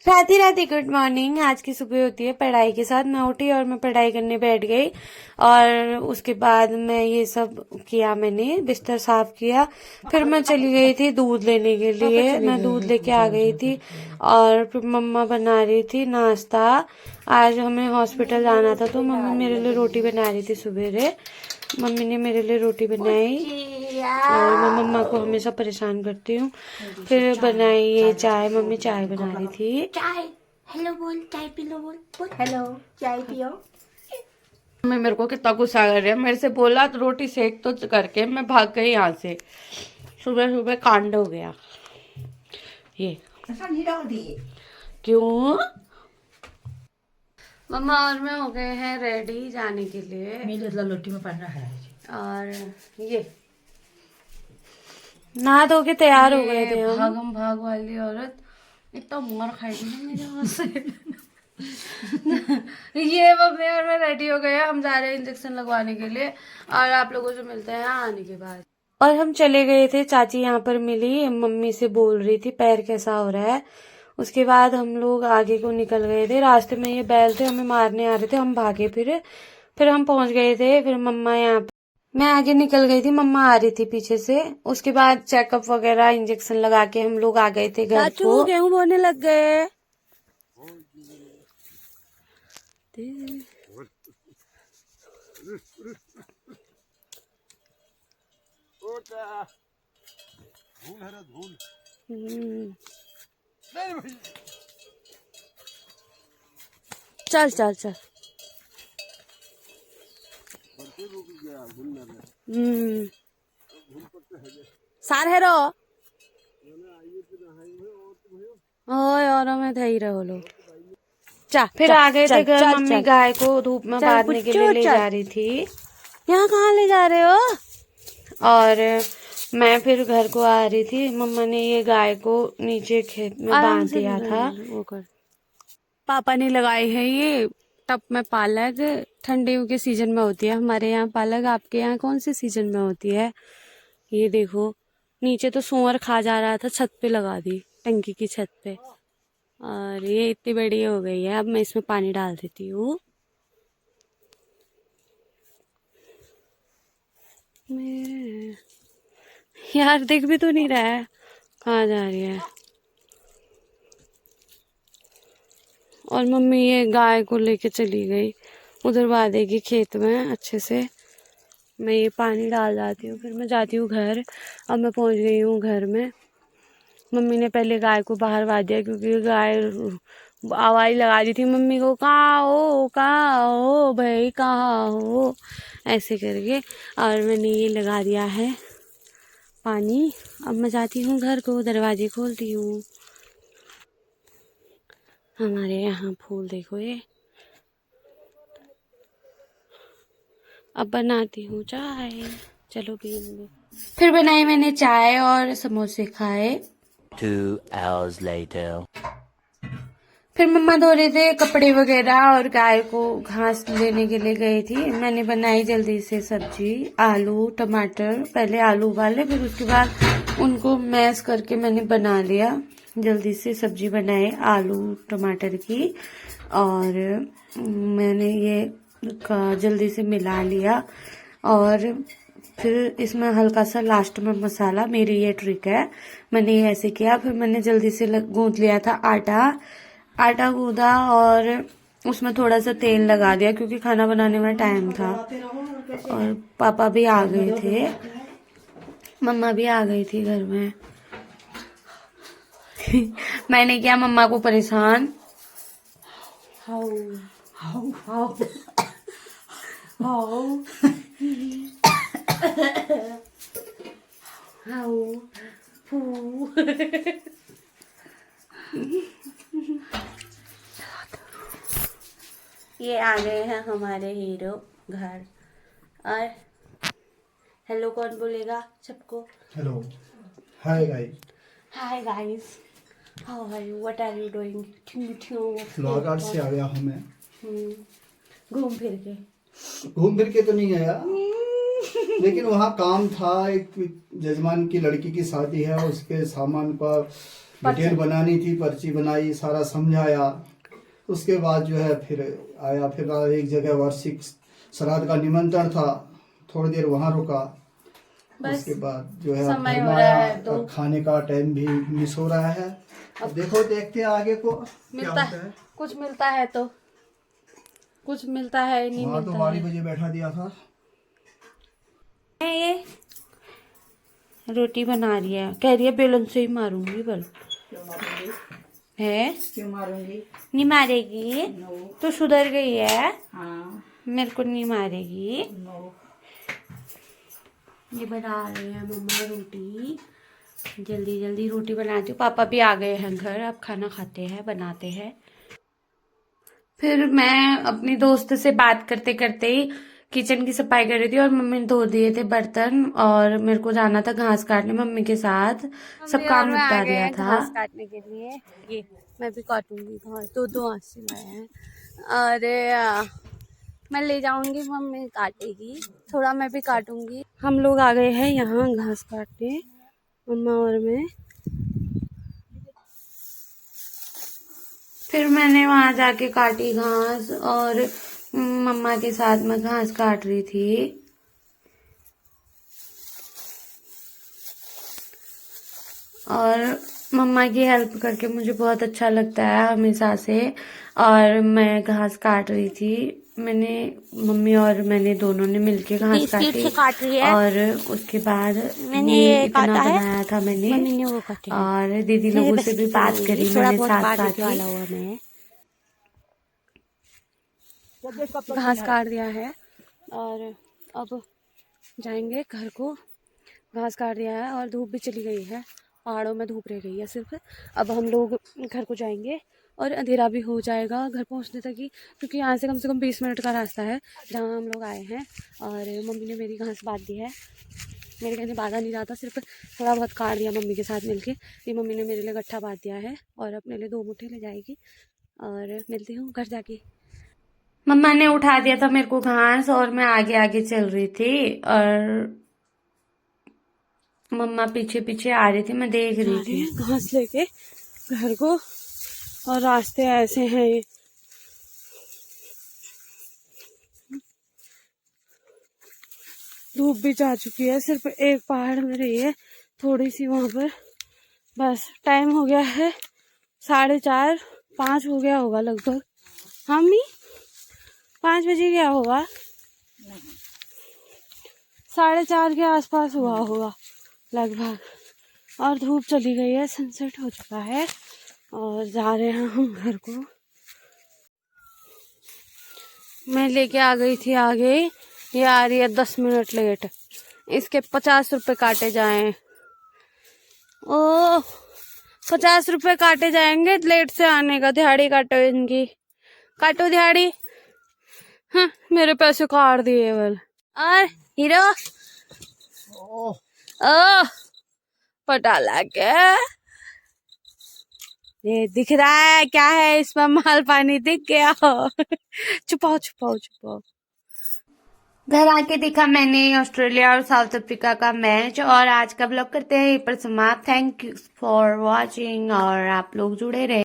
Radhe Radhe, good morning. आज की सुबह होती है पढ़ाई के साथ। मैं उठी और मैं पढ़ाई करने बैठ गई और उसके बाद मैं ये सब किया, मैंने बिस्तर साफ किया। फिर मैं चली गई थी दूध लेने के लिए। मैं दूध लेके आ गई थी और फिर मम्मा बना रही थी नाश्ता। आज हमें हॉस्पिटल जाना था तो मम्मी मेरे लिए रोटी बना रही थी सवेरे। मम्मी ने मेरे लिए रोटी बनाई और मैं मम्मा को हमेशा परेशान करती हूँ। फिर बनाई ये चाय, मम्मी चाय बना रही थी। चाय हेलो बोल, चाय पी लो, बोल हेलो चाय पियो। मम्मी मेरे को कितना गुस्सा कर रही है। मेरे से बोला तो रोटी सेक तो करके मैं भाग गई यहाँ से। सुबह सुबह कांड हो गया ये। क्यों? मम्मा और मैं हो गए हैं रेडी जाने के लिए। मेरे लोटी में पढ़ना है और ये नहा धो के तैयार हो गए थे हम। भागम भाग वाली औरत इतना मार खाएगी ना मेरे हाथ से। ये मम्मी और मैं रेडी हो गए हैं। हम जा रहे हैं इंजेक्शन लगवाने के लिए और आप लोगों से मिलते हैं आने के बाद। और हम चले गए थे, चाची यहाँ पर मिली, मम्मी से बोल रही थी पैर कैसा हो रहा है। उसके बाद हम लोग आगे को निकल गए थे। रास्ते में ये बैल थे, हमें मारने आ रहे थे, हम भागे। फिर हम पहुंच गए थे। फिर मम्मा यहाँ पर, मैं आगे निकल गई थी, मम्मा आ रही थी पीछे से। उसके बाद चेकअप वगैरह इंजेक्शन लगा के हम लोग आ गए थे घर को। गेहूं बोने लग गए। चल चल चल। सार है रो ओए और मैं थई रहो लो। चा फिर आ गए थे घर। मम्मी गाय को धूप में बांधने के लिए ले जा रही थी। यहाँ कहाँ ले जा रहे हो? और मैं फिर घर को आ रही थी। मम्मा ने ये गाय को नीचे खेत में बांध दिया था। वो कर पापा ने लगाई है ये टब में पालक। ठंडियों के सीजन में होती है हमारे यहाँ पालक। आपके यहाँ कौन सी सीजन में होती है? ये देखो नीचे तो सूअर खा जा रहा था, छत पे लगा दी, टंकी की छत पे। और ये इतनी बड़ी हो गई है। अब मैं इसमें पानी डाल देती हूँ। यार दिख भी तो नहीं रहा है कहाँ जा रही है। और मम्मी ये गाय को लेके चली गई उधर बांधेगी खेत में अच्छे से। मैं ये पानी डाल जाती हूँ, फिर मैं जाती हूँ घर। अब मैं पहुँच गई हूँ घर में। मम्मी ने पहले गाय को बाहर बांध दिया क्योंकि गाय आवाज़ लगा दी थी मम्मी को, कहाँ हो भाई, कहाँ हो, ऐसे करके। और मैंने ये लगा दिया है पानी। अब मैं जाती हूँ घर को, दरवाजे खोलती हूँ। हमारे यहाँ फूल देखो ये। अब बनाती हूँ चाय, चलो पीएंगे। फिर बनाई मैंने चाय और समोसे खाए। 2 hours later. फिर मम्मा धो रहे थे कपड़े वगैरह और गाय को घास लेने के लिए गई थी। मैंने बनाई जल्दी से सब्जी, आलू टमाटर। पहले आलू उबाले, फिर उसके बाद उनको मैश करके मैंने बना लिया। जल्दी से सब्जी बनाई आलू टमाटर की। और मैंने ये जल्दी से मिला लिया। और फिर इसमें हल्का सा लास्ट में मसाला, मेरी ये ट्रिक है, मैंने ये ऐसे किया। फिर मैंने जल्दी से गूंथ लिया था आटा गूंदा और उसमें थोड़ा सा तेल लगा दिया क्योंकि खाना बनाने में टाइम था। और पापा भी आ गए थे, मम्मा भी आ गई थी घर में। मैंने किया मम्मा को परेशान। How how how how how फू। ये आ गए हैं हमारे हीरो घर। और हेलो कौन बोलेगा सबको? Hello, hi guys. Hi guys, how are you, what are you doing? Flower art से आ गया हूँ मैं। घूम फिर के तो नहीं आया, लेकिन वहाँ काम था। एक जजमान की लड़की की शादी है, उसके सामान का डिटेल बनानी थी, पर्ची बनाई, सारा समझाया। उसके बाद जो है फिर आया, फिर एक जगह वार्षिक श्राद्ध का निमंत्रण था, थोड़ी देर वहां रुका। उसके बाद जो है अब समय घर हो में रहा आया, है, तो अब खाने का टाइम भी मिस हो रहा है। अब देखो, देखते हैं आगे को क्या मिलता होता है, है। कुछ मिलता है तो कुछ मिलता है, नहीं वहाँ तो मिलता 12 है। बजे बैठा दिया था। ये रोटी बना रही है, कह रही है बेलन से ही मारूंगी। बल है क्यों मारूंगी? नहीं मारेगी नो। तो सुधर गई है, हाँ। मेरे को नहीं मारेगी। नो। ये बना रहे हैं मम्मा रोटी, जल्दी जल्दी रोटी बनाती हूँ। पापा भी आ गए हैं घर, अब खाना खाते हैं, बनाते हैं। फिर मैं अपनी दोस्त से बात करते करते ही किचन की सफाई कर रही थी और मम्मी ने धो दिए थे बर्तन और मेरे को जाना था घास काटने मम्मी के साथ। सब काम निपटा दिया था। घास काटने के लिए ये मैं भी काटूंगी घास, दो हाथ से लाए हैं। अरे मैं ले जाऊंगी, मम्मी काटेगी, थोड़ा मैं भी काटूंगी। हम लोग आ गए हैं यहाँ घास काटने, मम्मा और मैं। फिर मैंने वहां जाके काटी घास और मम्मा के साथ मैं घास काट रही थी। और मम्मा की हेल्प करके मुझे बहुत अच्छा लगता है हमेशा से। और मैं घास काट रही थी, मैंने मम्मी और मैंने दोनों ने मिलके घास स्पीड से काटी। काट रही है। और उसके बाद मैंने ये ये इतना काटा है, बनाया था मैंने। मम्मी ने वो काटे हैं। और दीदी मेरे लोगों बस से भी की बात नहीं करी थोड़ा मैंने बहुत साथ काटने साथ वाला ही। हुआ मैं। घास काट दिया है और अब जाएंगे घर को। घास काट दिया है और धूप भी चली गई है, पहाड़ों में धूप रह गई है सिर्फ। अब हम लोग घर को जाएंगे और अंधेरा भी हो जाएगा घर पहुंचने तक ही, क्योंकि यहाँ से कम 20 मिनट का रास्ता है जहाँ हम लोग आए हैं। और मम्मी ने मेरी घास बांध दी है, मेरे कहने बांधा नहीं रहा था, सिर्फ थोड़ा बहुत काट दिया मम्मी के साथ मिलके। ये मम्मी ने मेरे लिए गट्ठा बांध दिया है और अपने लिए 2 मुट्ठे ले जाएगी। और मिलती हूँ घर जाके। मम्मा ने उठा दिया था मेरे को घास और मैं आगे आगे चल रही थी और मम्मा पीछे पीछे आ रही थी, मैं देख रही थी। घास लेके घर को, और रास्ते ऐसे हैं ये। धूप भी जा चुकी है, सिर्फ एक पहाड़ में रही है थोड़ी सी वहां पर। बस टाइम हो गया है 4:30 5 हो गया होगा लगभग। हम ही 5 बजे गया होगा, 4:30 के आसपास हुआ होगा लगभग। और धूप चली गई है, सनसेट हो चुका है और जा रहे हैं हम घर को। मैं लेके आ गई थी आगे, ये आ रही है 10 मिनट लेट। इसके 50 रुपए काटे जाएं। ओ 50 रुपए काटे जाएंगे लेट से आने का। दिहाड़ी काटो इनकी, काटो दिहाड़ी। हाँ, मेरे पैसे काट दिए बल। और हीरो ओ पटाला क्या ये दिख रहा है? क्या है इसमें? माल पानी दिख गया हो। छुपाओ छुपाओ छुपाओ। घर आके देखा मैंने ऑस्ट्रेलिया और साउथ अफ्रीका का मैच और आज का ब्लॉग करते हैं यहीं पर समाप्त। थैंक यू फॉर वॉचिंग और आप लोग जुड़े रहे।